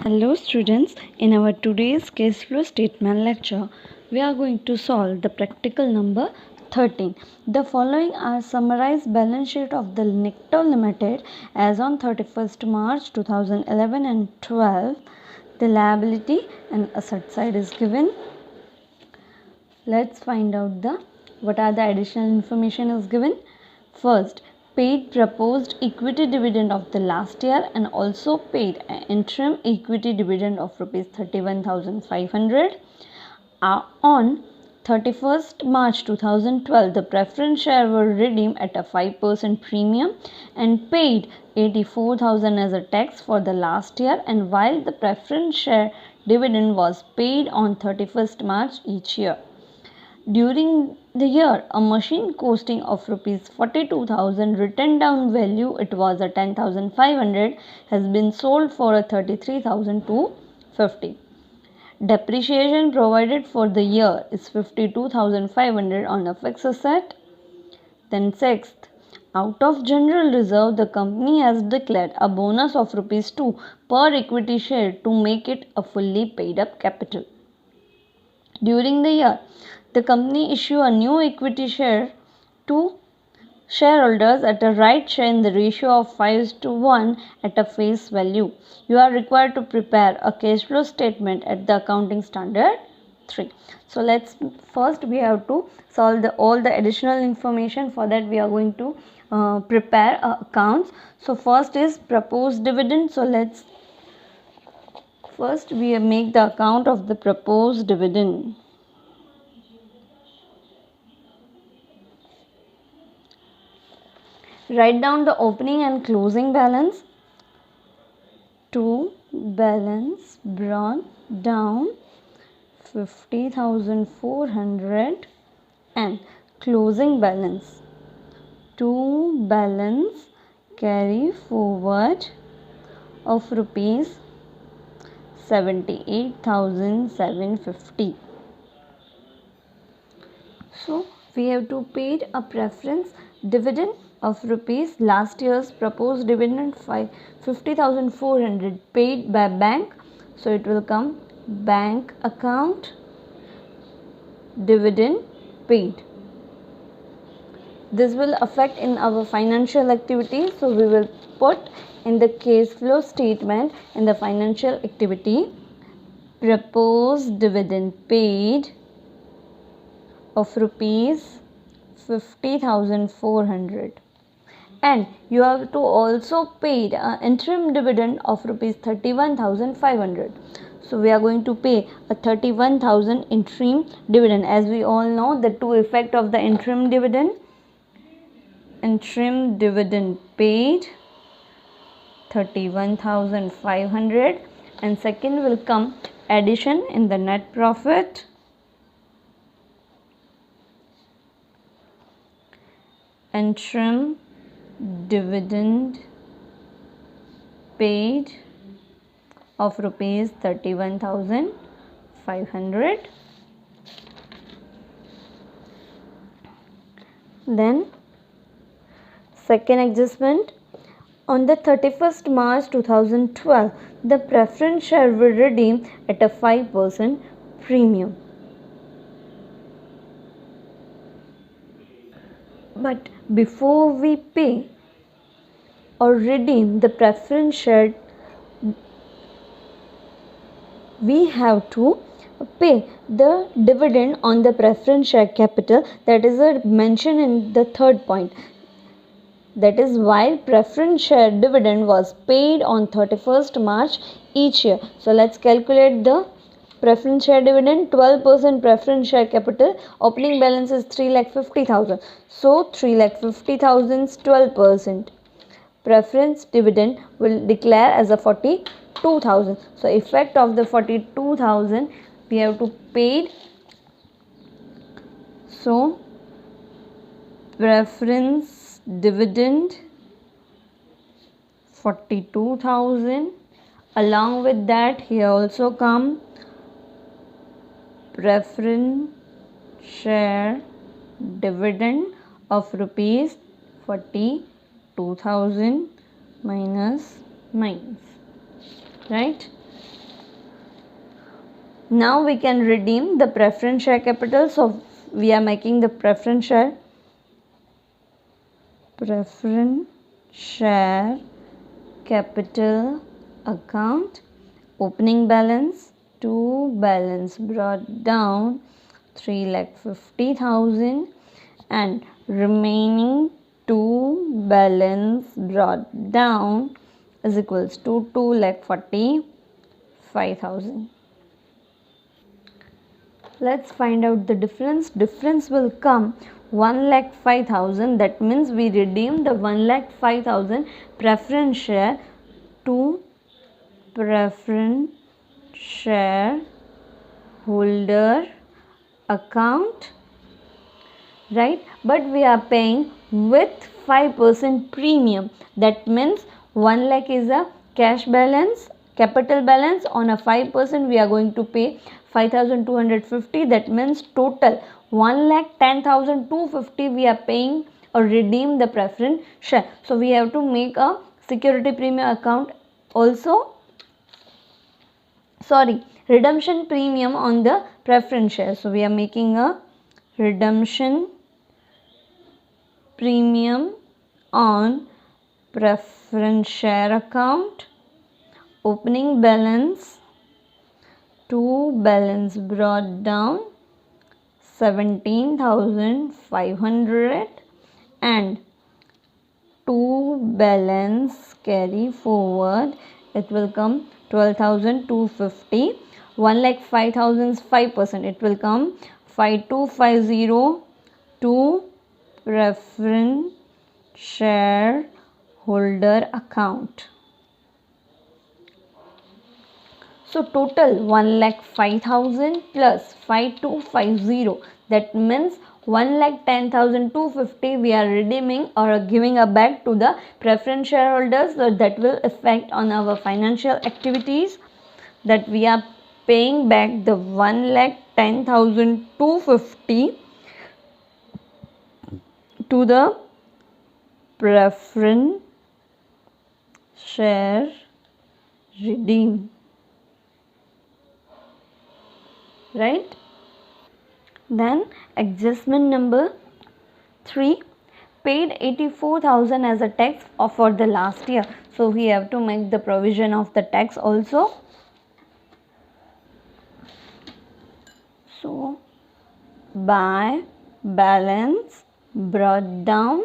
Hello students, in our today's cash flow statement lecture, we are going to solve the practical number 13. The following are summarized balance sheet of the Nicto Limited as on 31st March 2011 and 12. The liability and asset side is given. Let's find out what are the additional information is given. First, paid proposed equity dividend of the last year and also paid an interim equity dividend of rupees 31,500. On 31st March 2012, the preference share were redeemed at a 5% premium and paid 84,000 as a tax for the last year, and while the preference share dividend was paid on 31st March each year. During the year, a machine costing of rupees 42,000 written down value, it was a 10,500, has been sold for a 33,250. Depreciation provided for the year is 52,500 on a fixed asset. Then sixth, out of general reserve, the company has declared a bonus of rupees 2 per equity share to make it a fully paid up capital. During the year, the company issued a new equity share to shareholders at a right share in the ratio of 5:1 at a face value. You are required to prepare a cash flow statement at the accounting standard 3. So let's first we have to solve all the additional information. For that we are going to prepare accounts. So first is proposed dividend. So let's first we make the account of the proposed dividend. Write down the opening and closing balance. To balance brought down 50,400 and closing balance. To balance carry forward of rupees 78,750. So we have to paid a preference dividend of rupees, last year's proposed dividend 50,400 paid by bank. So it will come bank account dividend paid. This will affect in our financial activity. So we will put in the cash flow statement in the financial activity proposed dividend paid of rupees 50,400. And you have to also pay an interim dividend of rupees 31,500. So we are going to pay a 31,000 interim dividend. As we all know, the two effect of the interim dividend paid 31,500, and second will come addition in the net profit. Interim dividend paid of rupees 31,500. Then second adjustment, on the 31st March 2012, the preference share will redeem at a 5% premium. But before we pay or redeem the preference share, we have to pay the dividend on the preference share capital. That is mentioned in the third point. That is why preference share dividend was paid on 31st March each year. So let's calculate the preference share dividend. 12% preference share capital, opening balance is 3,50,000. So 3,50,000 is 12%. Preference dividend will declare as a 42,000. So effect of the 42,000 we have to paid. So preference dividend 42,000. Along with that, here also come preference share dividend of rupees 42,000 minus, right? Now we can redeem the preference share capital. So we are making the preference share capital account. Opening balance, to balance brought down 3,50,000 and remaining to balance brought down is equals to 2,45,000. Let's find out the difference. Difference will come 1,05,000. That means we redeem the 1,05,000 preference share to preference share holder account, right? But we are paying with 5% premium. That means 1 lakh is a cash balance, capital balance. On a 5% we are going to pay 5,250. That means total 1,10,250 we are paying or redeem the preference share. So we have to make a security premium account also, redemption premium on the preference share. So we are making a redemption premium on preference share account. Opening balance to balance brought down 17,500 and to balance carry forward it will come 12,250. 1,05,000's 5%, it will come 5,250 to preference share holder account. So total 1,05,000 plus 5,250, that means 1,10,250 we are redeeming or giving back to the preference shareholders. So that will affect on our financial activities, that we are paying back the 1,10,250 to the preference share redeem, right? Then adjustment number 3, paid 84,000 as a tax for the last year. So we have to make the provision of the tax also. So by balance brought down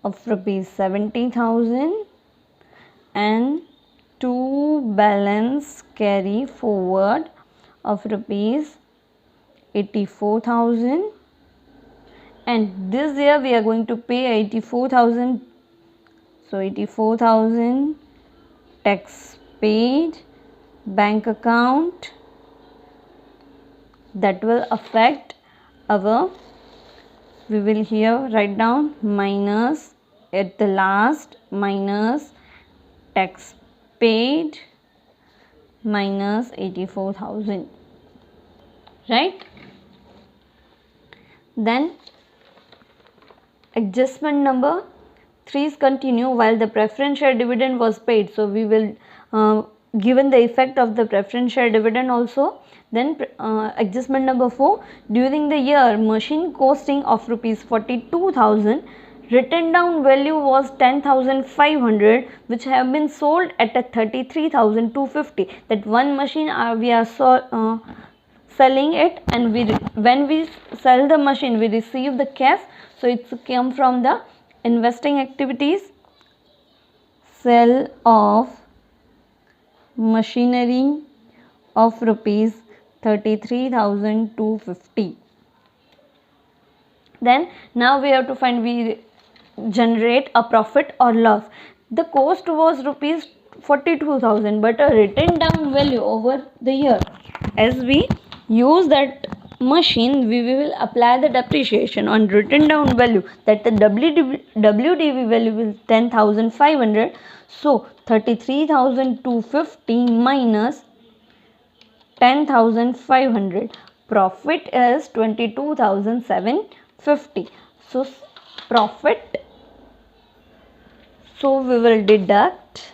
of rupees 70,000 and to balance carry forward of rupees 84,000, and this year we are going to pay 84,000. So 84,000 tax paid, bank account, that will affect our, we will here write down minus at the last, minus tax paid minus 84,000, right? Then adjustment number 3 is continue while the preference share dividend was paid. So we will given the effect of the preference share dividend also. Then adjustment number 4, during the year machine costing of rupees 42,000, written down value was 10,500, which have been sold at a 33,250. That one machine we are selling it, and when we sell the machine we receive the cash. So it's come from the investing activities. Sale of machinery of rupees 33,250. Then now we have to find, we generate a profit or loss. The cost was rupees 42,000, but a written down value over the year, as we use that machine we will apply the depreciation on written down value, that the WDV value is 10,500. So 33,250 minus 10,500, profit is 22,750. So profit, so we will deduct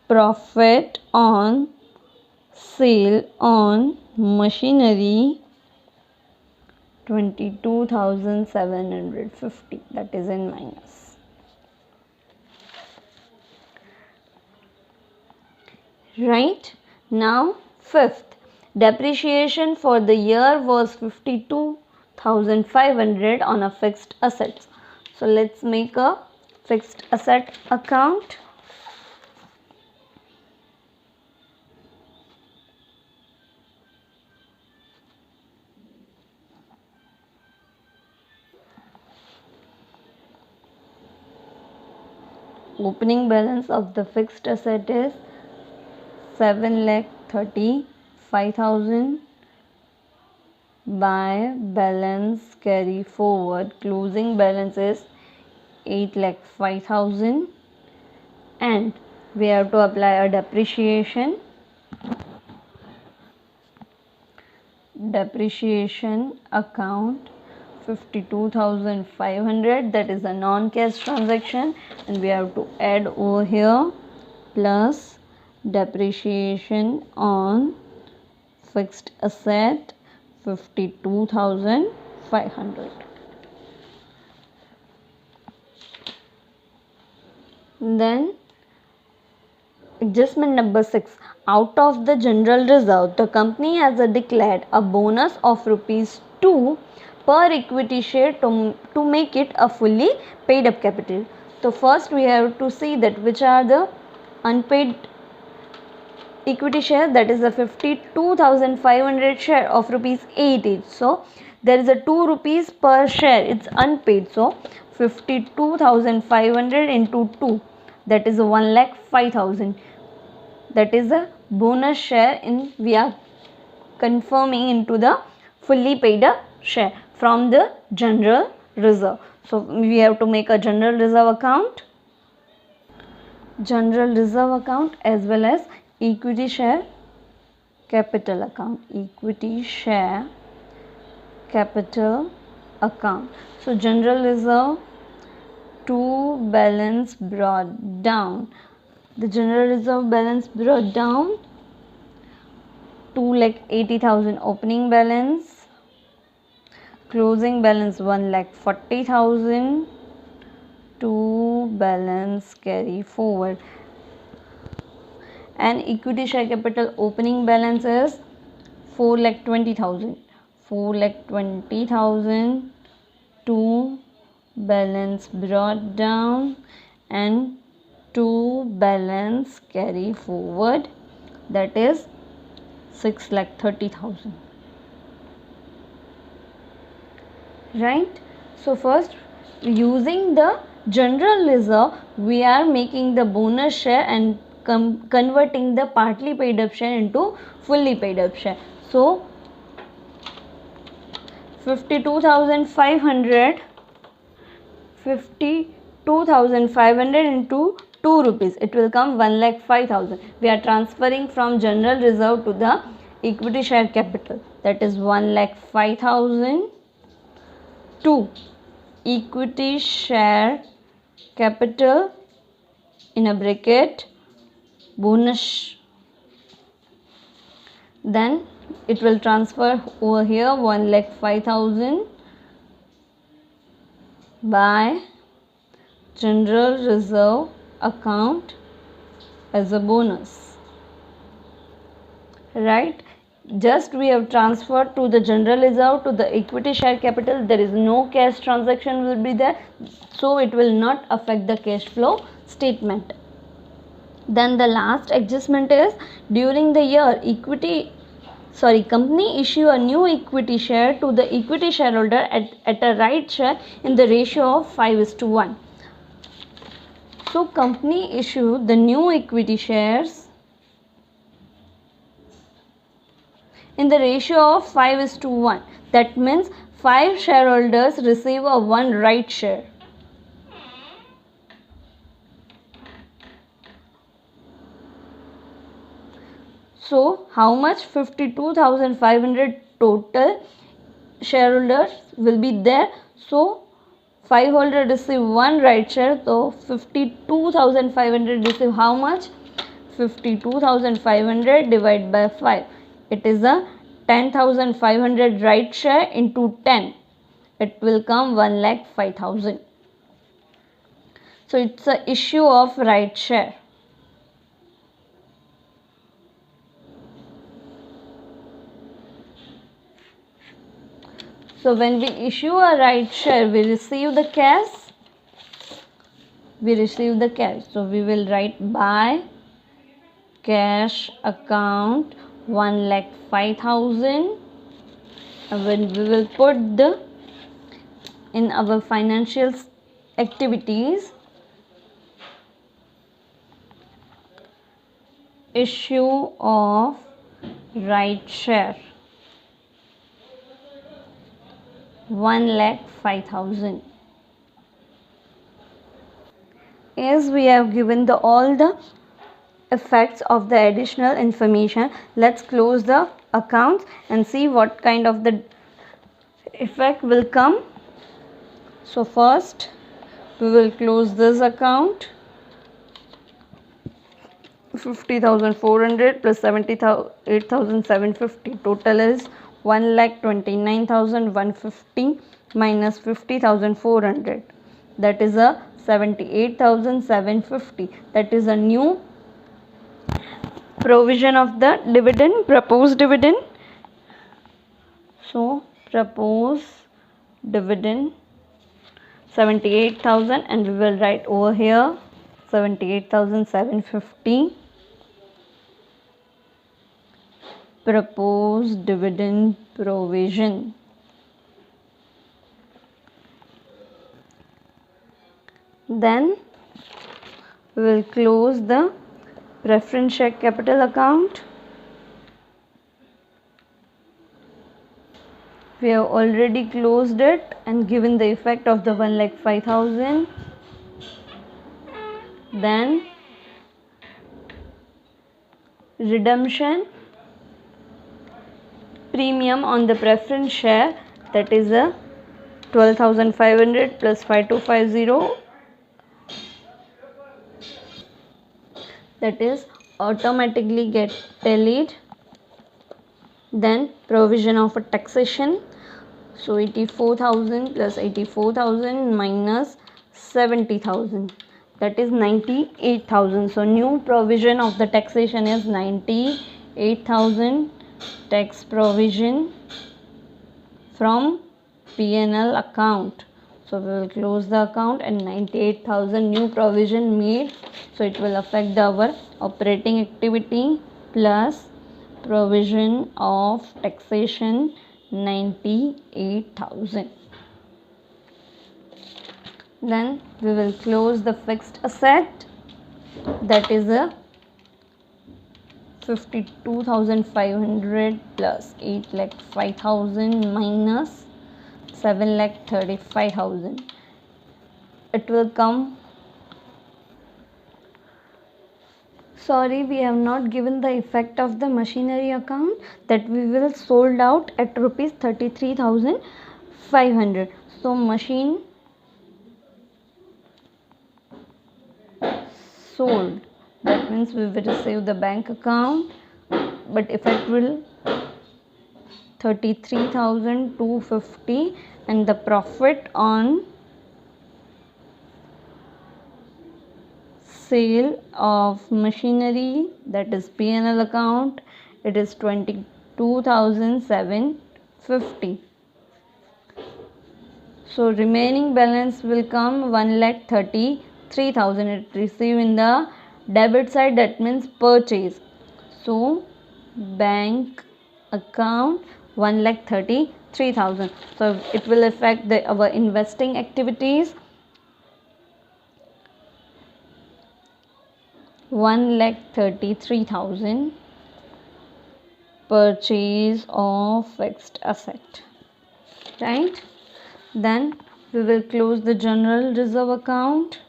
profit on sale on machinery 22,750, that is in minus. Right. Now fifth, depreciation for the year was 52,500 on a fixed assets. So let's make a fixed asset account. Opening balance of the fixed asset is 7,35,000 by balance carry forward. Closing balance is 8,05,000 and we have to apply a depreciation. Depreciation account 52,500, that is a non-cash transaction, and we have to add over here plus depreciation on fixed asset 52,500. Then adjustment number 6. Out of the general reserve, the company has declared a bonus of ₹2 per equity share to make it a fully paid up capital. So first we have to see that which are the unpaid equity share, that is a 52,500 share of ₹8 each. So there is a ₹2 per share, it's unpaid. So 52,500 into 2, that is a 1,05,000. That is a bonus share in we are confirming into the fully paid up share from the general reserve. So we have to make a general reserve account, as well as equity share capital account, So general reserve to balance brought down. The general reserve balance brought down 2,80,000 opening balance, closing balance 1,40,000 to balance carry forward, and equity share capital opening balance is 4,20,000 to balance brought down and to balance carry forward, that is 6,30,000. Right. So first, using the general reserve, we are making the bonus share and converting the partly paid up share into fully paid up share. So 52,500 into ₹2, it will come 1,05,000. We are transferring from general reserve to the equity share capital, that is 1,05,000 to equity share capital in a bracket bonus. Then it will transfer over here 1,05,000 by general reserve account as a bonus. Right. Just we have transferred to the general reserve to the equity share capital. There is no cash transaction will be there, so it will not affect the cash flow statement. Then the last adjustment is during the year company issue a new equity share to the equity shareholder at a right share in the ratio of 5:1. So company issue the new equity shares in the ratio of 5:1. That means 5 shareholders receive a 1 right share. So how much? 52,500 total shareholders will be there. So 5 holders receive 1 right share. So 52,500 receive how much? 52,500 divided by 5. It is a 10,500 right share into 10. It will come 1,05,000. So it's a issue of right share. So when we issue a right share, we receive the cash. So we will write by cash account 1,05,000. And when we will put in our financial activities, issue of right share 1,05,000. As we have given all the effects of the additional information, let's close the accounts and see what kind of the effect will come. So first we will close this account. 50,400 plus 78,750, total is 1,29,150 minus 50,400, that is a 78,750. That is a new provision of the dividend, proposed dividend. So propose dividend 78,000, and we will write over here 78,750. Proposed dividend provision. Then we will close the preference share capital account. We have already closed it and given the effect of the 1,05,000. Then redemption premium on the preference share, that is a 12,500 plus 5,250, that is automatically get tallied. Then provision of a taxation, so 84,000 plus 84,000 minus 70,000, that is 98,000. So new provision of the taxation is 98,000 tax provision from P&L account. So we will close the account and 98,000 new provision made. So it will affect our operating activity plus provision of taxation 98,000. Then we will close the fixed asset, that is a 52,500 plus 8,05,000 minus 7,35,000. It will come. Sorry, we have not given the effect of the machinery account, that we will sold out at rupees 33,500. So machine sold, that means we will receive the bank account, but effect will 33,250, and the profit on sale of machinery, that is P&L account, it is 22,750. So remaining balance will come 1,33,000. It received in the debit side, that means purchase. So bank account 1,33,000. So it will affect our investing activities. 1,33,000 purchase of fixed asset, right? Then we will close the general reserve account.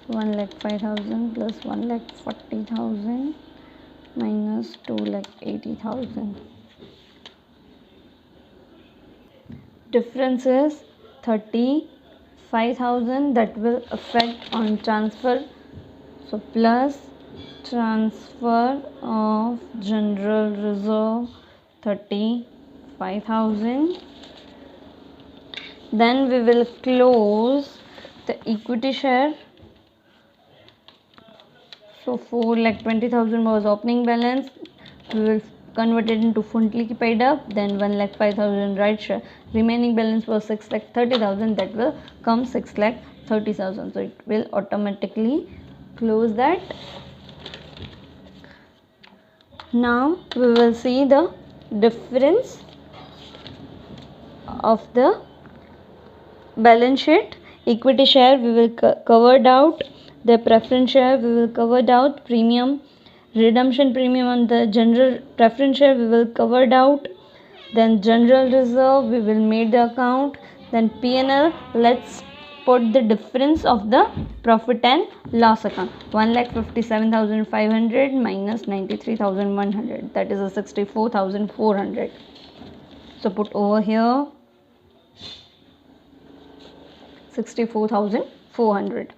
1,05,000 plus 1,40,000 minus 2,80,000. Difference is 5,000, that will affect on transfer. So plus transfer of general reserve 35,000. Then we will close the equity share. So 4,20,000 was opening balance. We will convert it into fully paid up. Then 1,05,000 right share. Remaining balance was 6,30,000. That will come 6,30,000. So it will automatically close that. Now we will see the difference of the balance sheet. Equity share we will covered out. The preference share we will covered out. Premium, redemption premium on the general preference share we will covered out. Then general reserve we will make the account. Then P&L, let's put the difference of the profit and loss account. 1,57,500 minus 93,100, that is a 64,400. So put over here 64,400.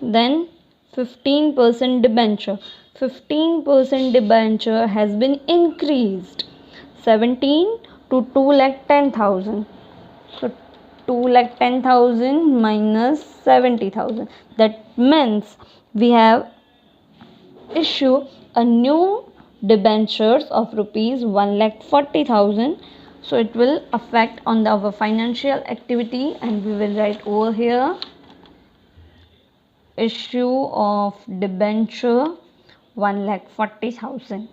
Then 15% debenture. 15% debenture has been increased 17 to 2,10,000. So 2,10,000 minus 70,000. That means we have issued a new debentures of rupees 1,40,000. So it will affect on our financial activity, and we will write over here issue of debenture 1,40,000.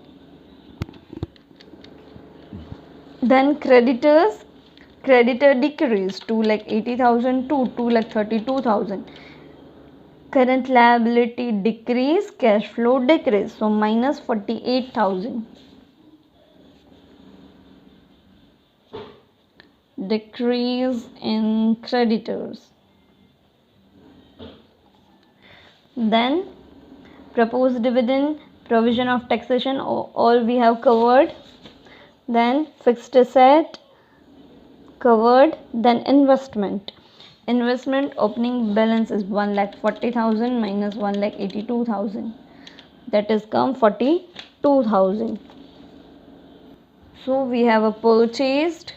Then creditors, creditor decreased 2,80,000 to 2,32,000. Current liability decrease, cash flow decrease, so minus 48,000. Decrease in creditors. Then proposed dividend, provision of taxation, all we have covered. Then fixed asset covered. Then investment opening balance is 1,40,000 minus 1,82,000, that is come 42,000. So we have a purchased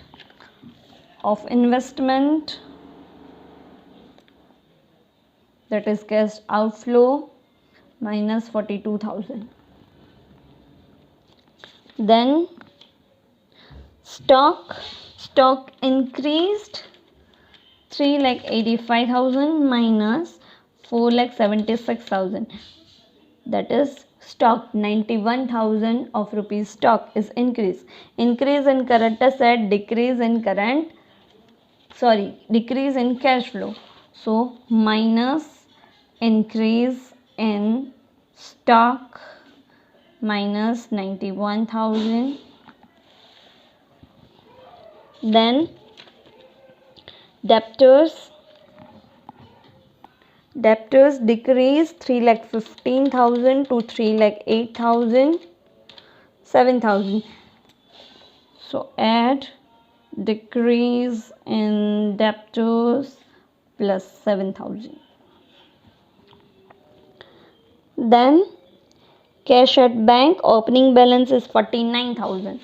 of investment, that is cash outflow minus 42,000. Then stock increased 3,85,000 minus 4,76,000, that is stock 91,000 of rupees stock is increase in current asset, decrease in cash flow. So minus increase in stock minus 91,000. Then debtors decrease 3,15,000 to 3,08,000, 7,000. So add decrease in debtors plus 7,000. Then cash at bank, opening balance is 49,000.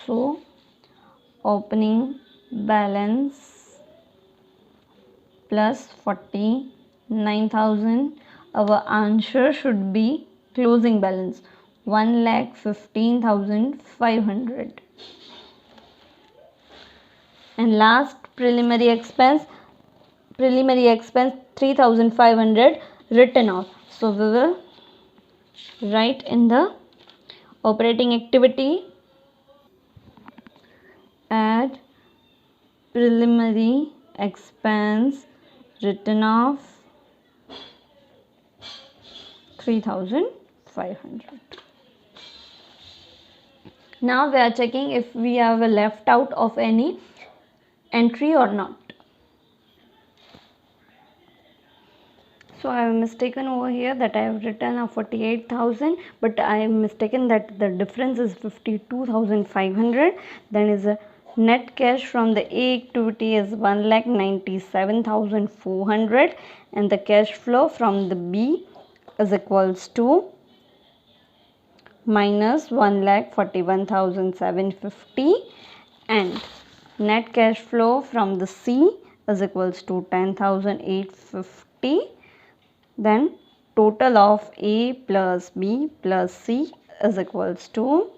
So opening balance plus 49,000. Our answer should be closing balance 1,15,500. And last preliminary expense 3,500 written off. So we will write in the operating activity, add preliminary expense written off 3,500. Now we are checking if we have left out of any entry or not. So I have mistaken over here that I have written a 48,000, but I am mistaken that the difference is 52,500. Then is a Net cash from the A activity is 1,97,400 and the cash flow from the B is equals to minus 1,41,750 and net cash flow from the C is equals to 10,850. Then total of A plus B plus C is equals to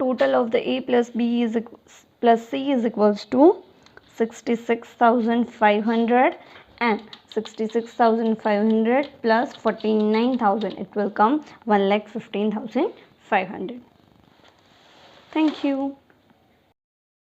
total of the A plus B is plus C is equals to 66,500 and 66,500 plus 49,000, it will come 1,15,500. Thank you.